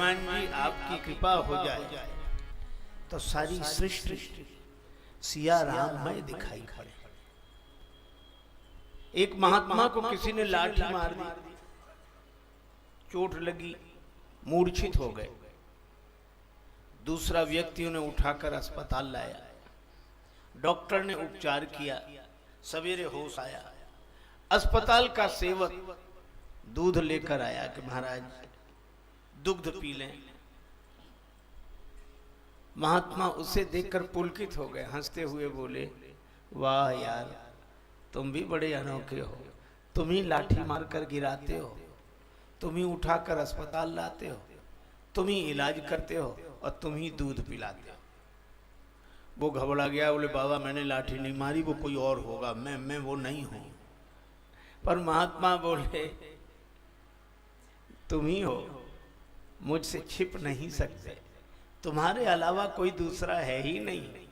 हनुमान जी आपकी कृपा हो जाए तो सारी सृष्टि सिया राममय दिखाई पड़े। एक महात्मा को किसी ने लाठी मार दी, चोट लगी, मूर्छित हो गए। दूसरा व्यक्ति उन्हें उठाकर अस्पताल लाया, डॉक्टर ने उपचार किया, सवेरे होश आया। अस्पताल का सेवक दूध लेकर आया कि महाराज दुग्ध पी लें। महात्मा उसे देखकर पुलकित हो गए, हंसते हुए बोले, वाह यार, तुम भी बड़े अनोखे हो। तुम ही लाठी मारकर गिराते हो, तुम ही उठाकर अस्पताल लाते हो, तुम ही इलाज करते हो और तुम ही दूध पिलाते हो। वो घबरा गया, बोले बाबा मैंने लाठी नहीं मारी, वो कोई और होगा, मैं वो नहीं हूं। पर महात्मा बोले तुम ही हो, मुझसे छिप नहीं सकते, तुम्हारे अलावा कोई दूसरा है ही नहीं,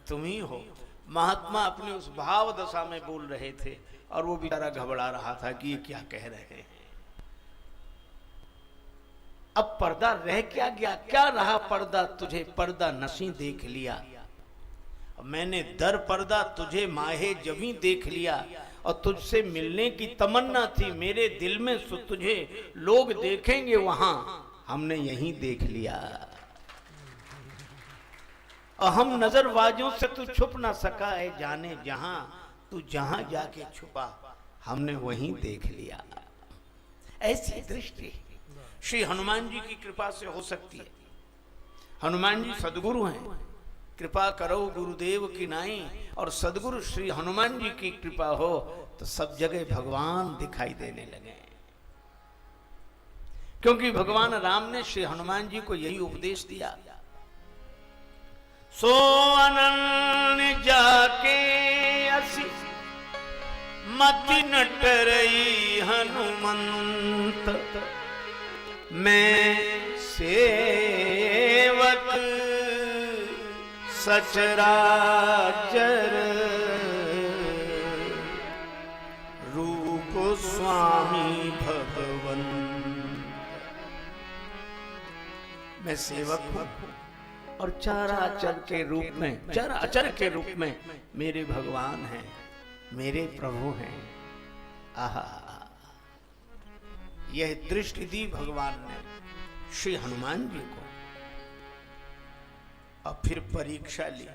तुम ही हो। महात्मा अपने उस भाव दशा में बोल रहे थे और वो बेचारा घबरा रहा था कि ये क्या कह रहे हैं। अब पर्दा रह क्या गया, क्या रहा पर्दा, तुझे पर्दा नशी देख लिया। मैंने दर पर्दा तुझे माहे जभी देख लिया और तुझसे मिलने की तमन्ना थी मेरे दिल में, सो तुझे लोग देखेंगे वहां, हमने यहीं देख लिया। और हम नजरबाजों से तू छुप ना सका है जाने जहां, तू जहां जाके छुपा हमने वहीं देख लिया। ऐसी दृष्टि श्री हनुमान जी की कृपा से हो सकती है। हनुमान जी सदगुरु हैं, कृपा करो गुरुदेव की नाई, और सदगुरु श्री हनुमान जी की कृपा हो तो सब जगह भगवान दिखाई देने लगे। क्योंकि भगवान राम ने श्री हनुमान जी को यही उपदेश दिया, सो अनन्य जाके असि मति नटरई हनुमंत, मैं सेवक सचराचर रूप स्वामी भगवन। मैं सेवक हूं और चराचर के रूप में, चराचर के रूप में मेरे भगवान हैं, मेरे प्रभु हैं। आहा, यह दृष्टि दी भगवान ने श्री हनुमान जी को और फिर परीक्षा ली।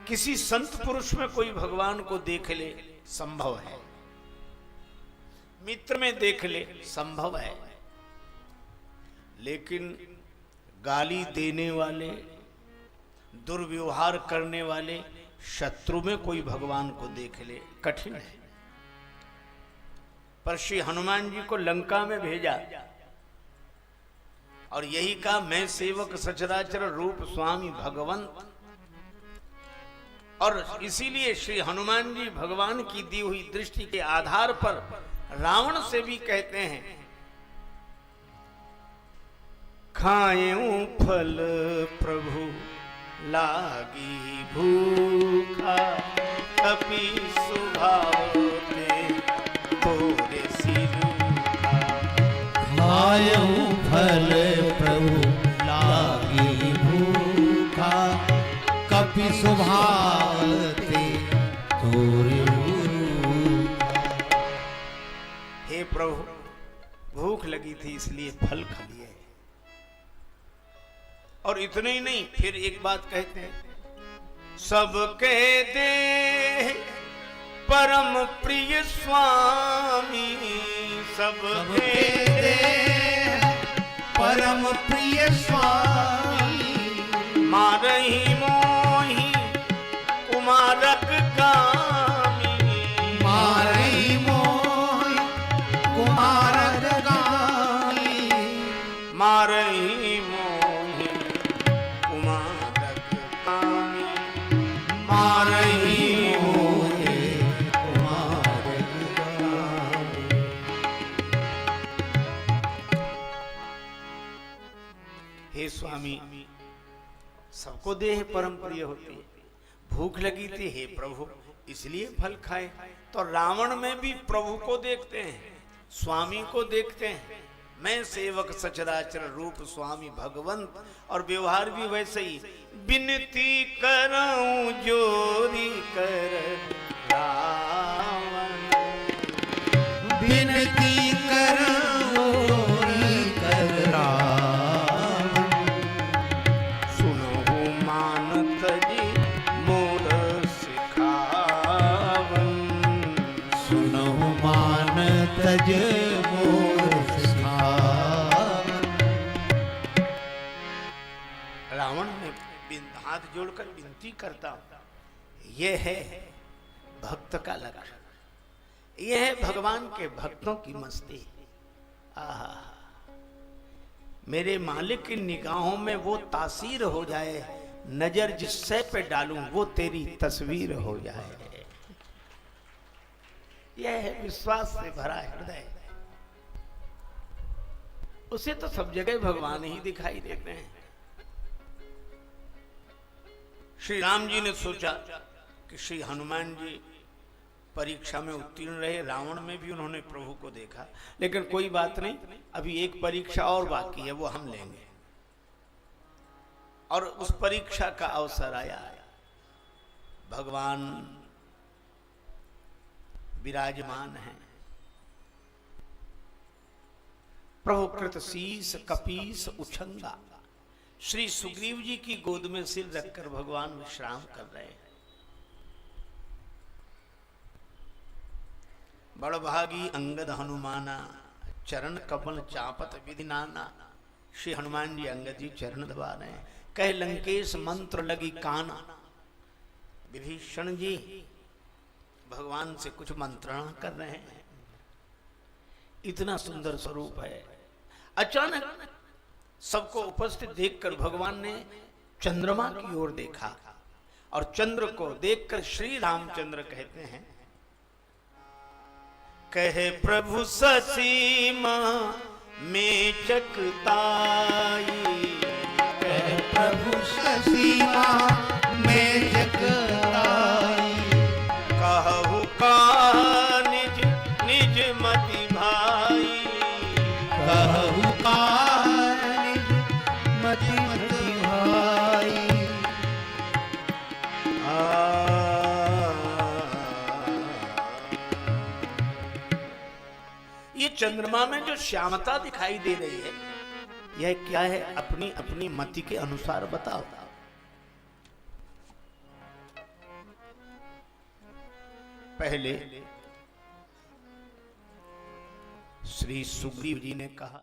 किसी संत पुरुष में कोई भगवान को देख ले संभव है, मित्र में देख ले संभव है, लेकिन गाली देने वाले, दुर्व्यवहार करने वाले शत्रु में कोई भगवान को देख ले कठिन है। पर श्री हनुमान जी को लंका में भेजा और यही कहा, मैं सेवक सचराचर रूप स्वामी भगवंत। और इसीलिए श्री हनुमान जी भगवान की दी हुई दृष्टि के आधार पर रावण से भी कहते हैं, खाएं फल प्रभु लागी भूखा, कपि स्वभाव ते तोरे सिरुखा। खाएं फल प्रभु लागी भूखा, कपि स्वभाव ते तोरे सिरुखा। हे प्रभु, भूख लगी थी इसलिए फल खा लिए। और इतने ही नहीं, फिर एक बात कहते हैं, सबके दे परम प्रिय स्वामी, सबके दे परम प्रिय स्वामी, मारही मोही कुमारक गामी, मारही मोही कुमारक गामी, मारही स्वामी, सबको देह परम प्रिय होती है, भूख लगी थी हे प्रभु इसलिए फल खाए। तो रावण में भी प्रभु को देखते हैं, स्वामी को देखते हैं, मैं सेवक सचराचर रूप स्वामी भगवंत, और व्यवहार भी वैसे ही, विनती कराऊं जोरी कर रावण, विनती करो कर रावण, सुनहु मान तजी मोर सिखावन, सुनहु मान तज मोर सिखावन। रावण ने हाथ जोड़कर विनती करता, यह है भक्त का लक्षण, यह है भगवान के भक्तों की मस्ती। आहा, मेरे मालिक की निगाहों में वो तासीर हो जाए, नजर जिससे पे डालूं वो तेरी तस्वीर हो जाए। यह है विश्वास से भरा हृदय। उसे तो सब जगह भगवान ही दिखाई देते हैं। श्री राम जी ने सोचा कि श्री हनुमान जी परीक्षा में उत्तीर्ण रहे, रावण में भी उन्होंने प्रभु को देखा, लेकिन कोई बात नहीं, अभी एक परीक्षा और बाकी है, वो हम लेंगे। और उस परीक्षा का अवसर आया। भगवान विराजमान है, प्रभु कृत शीस कपीस उछंगा, श्री सुग्रीव जी की गोद में सिर रखकर भगवान विश्राम कर रहे हैं। बड़भागी अंगद हनुमाना, चरण कमल चापत विधि नाना। श्री हनुमान जी अंगद जी चरण दबा रहे हैं। कह लंकेश मंत्र लगी काना, विभीषण जी भगवान से कुछ मंत्रणा कर रहे हैं। इतना सुंदर स्वरूप है। अचानक सबको उपस्थित देखकर भगवान ने चंद्रमा की ओर देखा, और चंद्र को देखकर श्री रामचंद्र कहते हैं, कहे प्रभु ससीमा में चकताई, कह प्रभु ससीमा में चकताई, कहु का निज निज मति भाई, कहु का निज मति भाई। ये चंद्रमा में जो श्यामता दिखाई दे रही है, यह क्या है? अपनी अपनी मति के अनुसार बताओ। पहले श्री सुग्रीव जी ने कहा,